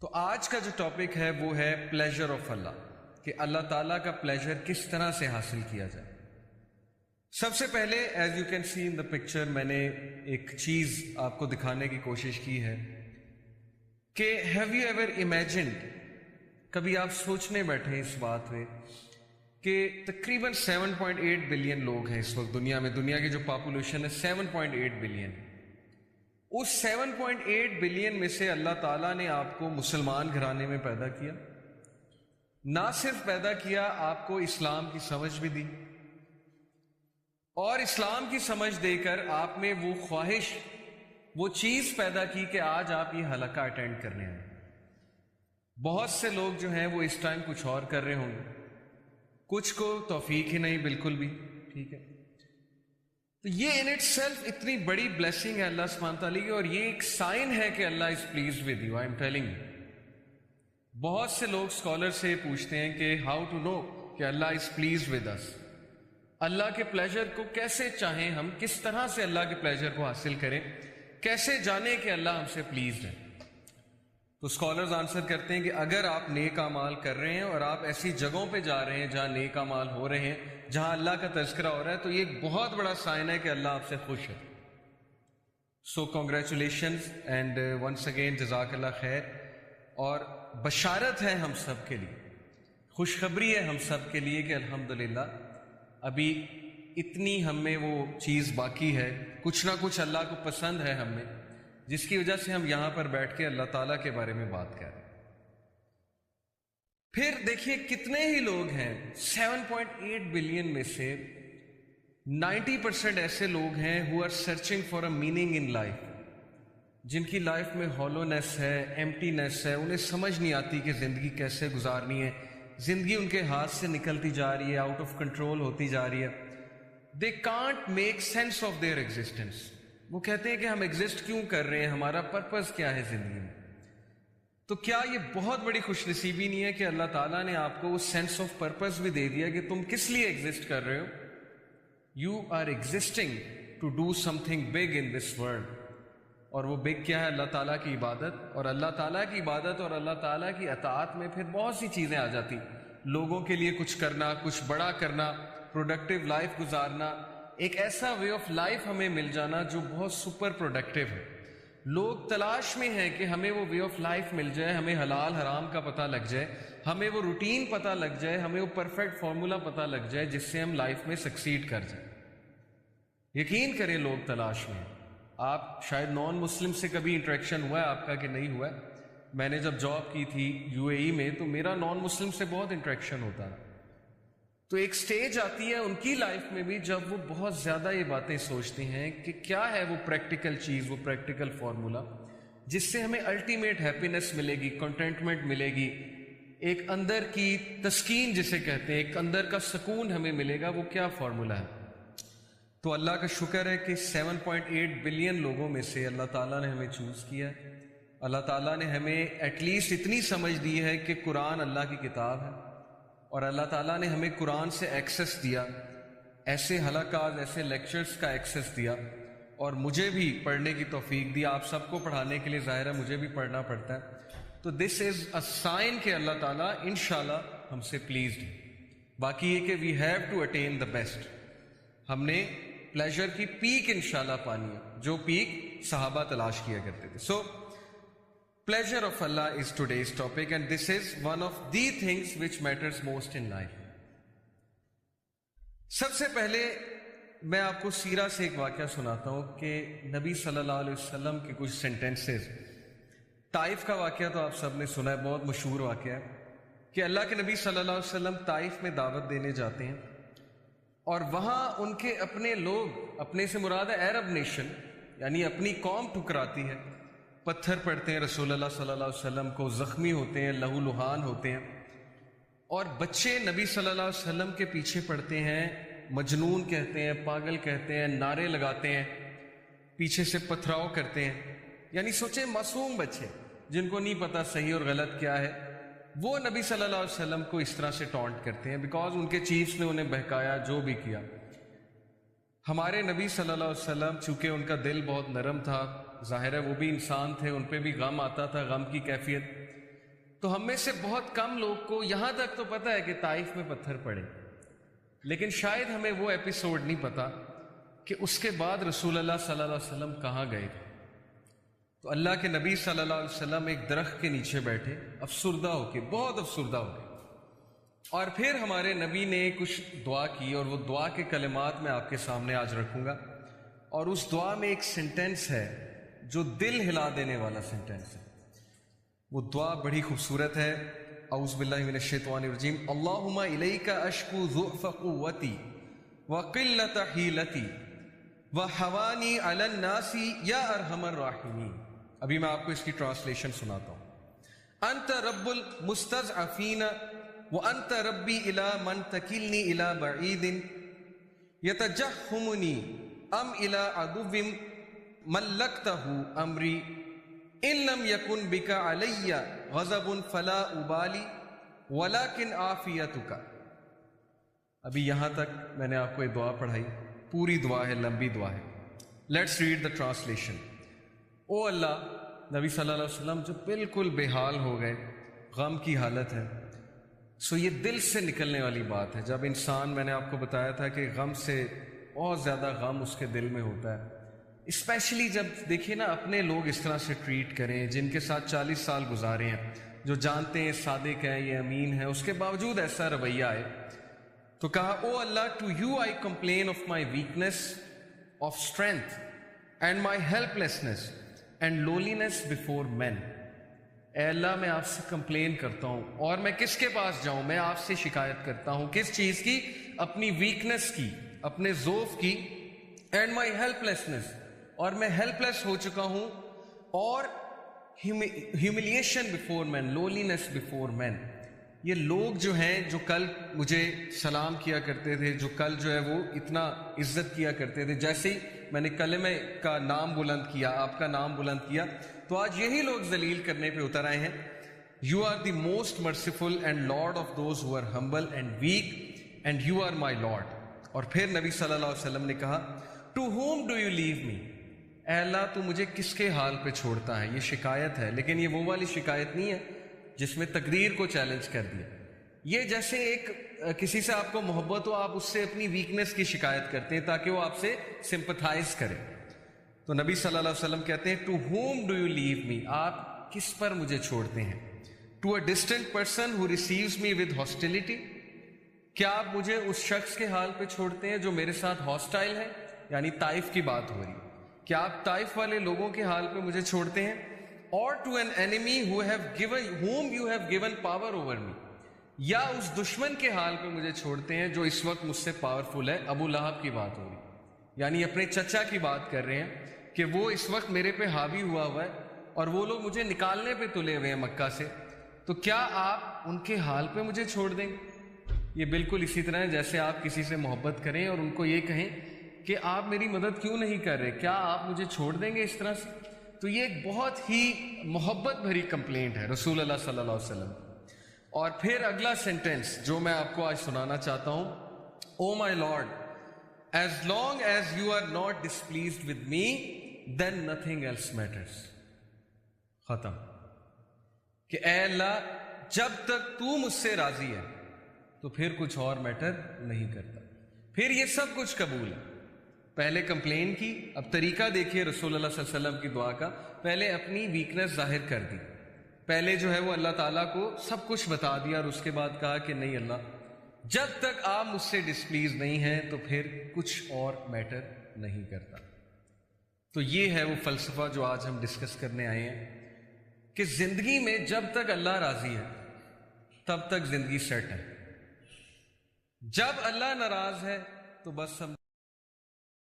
تو آج کا جو ٹاپک ہے وہ ہے پلیجر آف اللہ، کہ اللہ تعالیٰ کا پلیجر کس طرح سے حاصل کیا جائے۔ سب سے پہلے as you can see in the picture میں نے ایک چیز آپ کو دکھانے کی کوشش کی ہے کہ ہیو یو ایور امیجنڈ، کبھی آپ سوچنے بیٹھے اس بات میں کہ تقریباً 7.8 بلین لوگ ہیں اس وقت دنیا میں، دنیا کی جو پاپولیشن ہے 7.8 بلین، اس 7.8 بلین میں سے اللہ تعالیٰ نے آپ کو مسلمان گھرانے میں پیدا کیا، نہ صرف پیدا کیا، آپ کو اسلام کی سمجھ بھی دی، اور اسلام کی سمجھ دے کر آپ میں وہ خواہش، وہ چیز پیدا کی کہ آج آپ یہ حلقہ اٹینڈ کرنے آئے۔ بہت سے لوگ جو ہیں وہ اس ٹائم کچھ اور کر رہے ہوں گے، کچھ کو توفیق ہی نہیں بالکل بھی، ٹھیک ہے۔ تو یہ ان اٹ سیلف اتنی بڑی بلیسنگ ہے اللہ سبحانہ تعالیٰ کی، اور یہ ایک سائن ہے کہ اللہ is pleased with you, I am telling you. بہت سے لوگ اسکالر سے پوچھتے ہیں کہ ہاؤ ٹو نو کہ اللہ از پلیزڈ ود اس، اللہ کے پلیجر کو کیسے چاہیں ہم، کس طرح سے اللہ کے پلیجر کو حاصل کریں، کیسے جانیں کہ اللہ ہم سے پلیزڈ ہے۔ تو اسکالرز آنسر کرتے ہیں کہ اگر آپ نیک اعمال کر رہے ہیں اور آپ ایسی جگہوں پہ جا رہے ہیں جہاں نیک اعمال ہو رہے ہیں، جہاں اللہ کا تذکرہ ہو رہا ہے، تو یہ ایک بہت بڑا سائن ہے کہ اللہ آپ سے خوش ہے۔ سو کنگریچولیشنز اینڈ ونس اگین جزاک اللہ خیر، اور بشارت ہے ہم سب کے لیے، خوشخبری ہے ہم سب کے لیے کہ الحمدللہ ابھی اتنی ہم میں وہ چیز باقی ہے، کچھ نہ کچھ اللہ کو پسند ہے ہم میں، جس کی وجہ سے ہم یہاں پر بیٹھ کے اللہ تعالیٰ کے بارے میں بات کر رہے ہیں۔ پھر دیکھیے کتنے ہی لوگ ہیں، 7.8 بلین میں سے 90% ایسے لوگ ہیں who are searching for a meaning in life، جن کی لائف میں ہالونیس ہے، ایمٹینیس ہے، انہیں سمجھ نہیں آتی کہ زندگی کیسے گزارنی ہے، زندگی ان کے ہاتھ سے نکلتی جا رہی ہے، آؤٹ آف کنٹرول ہوتی جا رہی ہے۔ they can't make sense of their existence، وہ کہتے ہیں کہ ہم ایگزسٹ کیوں کر رہے ہیں، ہمارا پرپز کیا ہے زندگی میں۔ تو کیا یہ بہت بڑی خوش نصیبی نہیں ہے کہ اللہ تعالیٰ نے آپ کو وہ سینس آف پرپز بھی دے دیا کہ تم کس لیے ایگزسٹ کر رہے ہو؟ You are existing to do something big in this world, اور وہ بگ کیا ہے؟ اللہ تعالیٰ کی عبادت، اور اللہ تعالیٰ کی عبادت اور اللہ تعالیٰ کی اطاعت میں پھر بہت سی چیزیں آ جاتی، لوگوں کے لیے کچھ کرنا، کچھ بڑا کرنا، پروڈکٹیو لائف گزارنا، ایک ایسا وے آف لائف ہمیں مل جانا جو بہت سپر پروڈکٹیو ہے۔ لوگ تلاش میں ہیں کہ ہمیں وہ وے آف لائف مل جائے، ہمیں حلال حرام کا پتہ لگ جائے، ہمیں وہ روٹین پتہ لگ جائے، ہمیں وہ پرفیکٹ فارمولا پتہ لگ جائے جس سے ہم لائف میں سکسیڈ کر جائیں۔ یقین کریں لوگ تلاش میں ہیں۔ آپ شاید نان مسلم سے کبھی انٹریکشن ہوا ہے آپ کا کہ نہیں ہوا ہے؟ میں نے جب جاب کی تھی UAE میں تو میرا نان مسلم سے بہت انٹریکشن ہوتا ہے، تو ایک سٹیج آتی ہے ان کی لائف میں بھی جب وہ بہت زیادہ یہ باتیں سوچتے ہیں کہ کیا ہے وہ پریکٹیکل چیز، وہ پریکٹیکل فارمولا جس سے ہمیں الٹیمیٹ ہیپینس ملے گی، کنٹینٹمنٹ ملے گی، ایک اندر کی تسکین جسے کہتے ہیں، ایک اندر کا سکون ہمیں ملے گا، وہ کیا فارمولا ہے؟ تو اللہ کا شکر ہے کہ 7.8 بلین لوگوں میں سے اللہ تعالیٰ نے ہمیں چوز کیا ہے۔ اللہ تعالیٰ نے ہمیں ایٹ لیسٹ اتنی سمجھ دی ہے کہ قرآن اللہ کی کتاب ہے، اور اللہ تعالیٰ نے ہمیں قرآن سے ایکسس دیا، ایسے حلقات، ایسے لیکچرز کا ایکسس دیا، اور مجھے بھی پڑھنے کی توفیق دی۔ آپ سب کو پڑھانے کے لیے ظاہر ہے مجھے بھی پڑھنا پڑتا ہے، تو دس از اے سائن کہ اللہ تعالیٰ انشاءاللہ ہم سے پلیزڈ ہے۔ باقی یہ کہ we have to attain the best, ہم نے پلیجر کی پیک انشاءاللہ پانی ہے، جو پیک صحابہ تلاش کیا کرتے تھے۔ سو pleasure of Allah is today's topic, and this is one of the things which matters most in life. سب سے پہلے میں آپ کو سیرہ سے ایک واقعہ سناتا ہوں کہ نبی صلی اللہ علیہ وسلم کے کچھ سینٹنسز۔ طائف کا واقعہ تو آپ سب نے سنا ہے، بہت مشہور واقعہ ہے کہ اللہ کے نبی صلی اللہ علیہ وسلم طائف میں دعوت دینے جاتے ہیں، اور وہاں ان کے اپنے لوگ، اپنے سے مراد ہے عرب نیشن، یعنی اپنی قوم ٹھکراتی ہے، پتھر پڑتے ہیں رسول اللہ صلی اللہ علیہ وسلم کو، زخمی ہوتے ہیں، لہو لہان ہوتے ہیں، اور بچے نبی صلی اللہ علیہ وسلم کے پیچھے پڑتے ہیں، مجنون کہتے ہیں، پاگل کہتے ہیں، نعرے لگاتے ہیں، پیچھے سے پتھراؤ کرتے ہیں۔ یعنی سوچیں معصوم بچے جن کو نہیں پتا صحیح اور غلط کیا ہے، وہ نبی صلی اللہ علیہ وسلم کو اس طرح سے ٹونٹ کرتے ہیں بیکاز ان کے چیفز نے انہیں بہکایا، جو بھی کیا۔ ہمارے نبی صلی اللہ علیہ وسلم چونکہ ان کا دل بہت نرم تھا، ظاہر ہے وہ بھی انسان تھے، ان پہ بھی غم آتا تھا، غم کی کیفیت، تو ہم میں سے بہت کم لوگ کو یہاں تک تو پتہ ہے کہ طائف میں پتھر پڑے، لیکن شاید ہمیں وہ ایپیسوڈ نہیں پتا کہ اس کے بعد رسول اللہ صلی اللہ علیہ وسلم کہاں گئے تھے۔ تو اللہ کے نبی صلی اللہ علیہ وسلم ایک درخت کے نیچے بیٹھے، افسردہ ہو کے، بہت افسردہ ہو کے، اور پھر ہمارے نبی نے کچھ دعا کی، اور وہ دعا کے کلمات میں آپ کے سامنے آج رکھوں گا۔ اور اس دعا میں ایک سینٹنس ہے جو دل ہلا دینے والا سینٹنس ہے۔ وہ دعا بڑی خوبصورت ہے۔ اعوذ باللہ من الشیطان الرجیم۔ اللہم الیک اشکو ضعف قوتی وقلت حیلتی وحوانی علی الناس یا ارحم الراحمین۔ ابھی میں آپ کو اس کی ٹرانسلیشن سناتا ہوں۔ انت رب المستضعفین وانت ربی الی من تکلنی الی بعید یتجہمنی ام الی عدو ملکتہ امری ان لم یکن بک علی غضب فلا ابالی ولکن عافیتک۔ ابھی یہاں تک میں نے آپ کو یہ دعا پڑھائی، پوری دعا ہے، لمبی دعا ہے۔ Let's read the translation. O اللہ، نبی صلی اللہ علیہ وسلم جو بالکل بے حال ہو گئے، غم کی حالت ہے۔ سو یہ دل سے نکلنے والی بات ہے۔ جب انسان، میں نے آپ کو بتایا تھا کہ غم سے بہت زیادہ غم اس کے دل میں ہوتا ہے، اسپیشلی جب دیکھیے نا اپنے لوگ اس طرح سے ٹریٹ کریں، جن کے ساتھ 40 سال گزارے ہیں، جو جانتے ہیں صادق ہے، یہ امین ہے، اس کے باوجود ایسا رویہ آئے، تو کہا او اللہ، to you I complain of my weakness of strength and my helplessness and lowliness before men. اے اللہ، میں آپ سے کمپلین کرتا ہوں، اور میں کس کے پاس جاؤں؟ میں آپ سے شکایت کرتا ہوں، کس چیز کی؟ اپنی ویکنیس کی، اپنے ضعف کی، اینڈ مائی ہیلپ لیسنس، اور میں ہیلپ لیس ہو چکا ہوں، اور ہیوملیشن بفور مین، لولینس بفور مین۔ یہ لوگ جو ہیں، جو کل مجھے سلام کیا کرتے تھے، جو کل جو ہے وہ اتنا عزت کیا کرتے تھے، جیسے ہی میں نے کلمہ کا نام بلند کیا، آپ کا نام بلند کیا، تو آج یہی لوگ ذلیل کرنے پہ اتر آئے ہیں۔ You are the most merciful and lord of those who are humble and weak and you are my lord. اور پھر نبی صلی اللہ علیہ وسلم نے کہا to whom do you leave me? اے اللہ، تو مجھے کس کے حال پہ چھوڑتا ہے؟ یہ شکایت ہے، لیکن یہ وہ والی شکایت نہیں ہے جس میں تقدیر کو چیلنج کر دیا۔ یہ جیسے ایک کسی سے آپ کو محبت ہو، آپ اس سے اپنی ویکنیس کی شکایت کرتے ہیں تاکہ وہ آپ سے سمپتھائز کرے۔ تو نبی صلی اللہ علیہ وسلم کہتے ہیں to whom do you leave me? آپ کس پر مجھے چھوڑتے ہیں؟ To a distant person who receives me with hostility? کیا آپ مجھے اس شخص کے حال پہ چھوڑتے ہیں جو میرے ساتھ ہاسٹائل ہے؟ یعنی طائف کی بات ہو رہی ہے۔ کیا آپ طائف والے لوگوں کے حال پہ مجھے چھوڑتے ہیں؟ اور to an enemy whom you have given power over me؟ یا اس دشمن کے حال پہ مجھے چھوڑتے ہیں جو اس وقت مجھ سے پاورفل ہے؟ ابو لہب کی بات ہو رہی، یعنی اپنے چچا کی بات کر رہے ہیں کہ وہ اس وقت میرے پہ حاوی ہوا ہے، اور وہ لوگ مجھے نکالنے پہ تلے ہوئے ہیں مکہ سے، تو کیا آپ ان کے حال پہ مجھے چھوڑ دیں گے؟ یہ بالکل اسی طرح ہے جیسے آپ کسی سے محبت کریں اور ان کو یہ کہیں کہ آپ میری مدد کیوں نہیں کر رہے، کیا آپ مجھے چھوڑ دیں گے اس طرح سے؟ تو یہ ایک بہت ہی محبت بھری کمپلینٹ ہے رسول اللہ صلی اللہ علیہ وسلم۔ اور پھر اگلا سینٹنس جو میں آپ کو آج سنانا چاہتا ہوں، O my Lord, as long as you are not displeased with me then nothing else matters. ختم۔ کہ اے اللہ، جب تک تو مجھ سے راضی ہے تو پھر کچھ اور میٹر نہیں کرتا، پھر یہ سب کچھ قبول ہے۔ پہلے کمپلین کی، اب طریقہ دیکھیے رسول اللہ صلی اللہ علیہ وسلم کی دعا کا۔ پہلے اپنی ویکنیس ظاہر کر دی، پہلے جو ہے وہ اللہ تعالیٰ کو سب کچھ بتا دیا، اور اس کے بعد کہا کہ نہیں اللہ، جب تک آپ مجھ سے ڈسپلیز نہیں ہیں تو پھر کچھ اور میٹر نہیں کرتا۔ تو یہ ہے وہ فلسفہ جو آج ہم ڈسکس کرنے آئے ہیں کہ زندگی میں جب تک اللہ راضی ہے تب تک زندگی سیٹ ہے، جب اللہ ناراض ہے تو بس ہم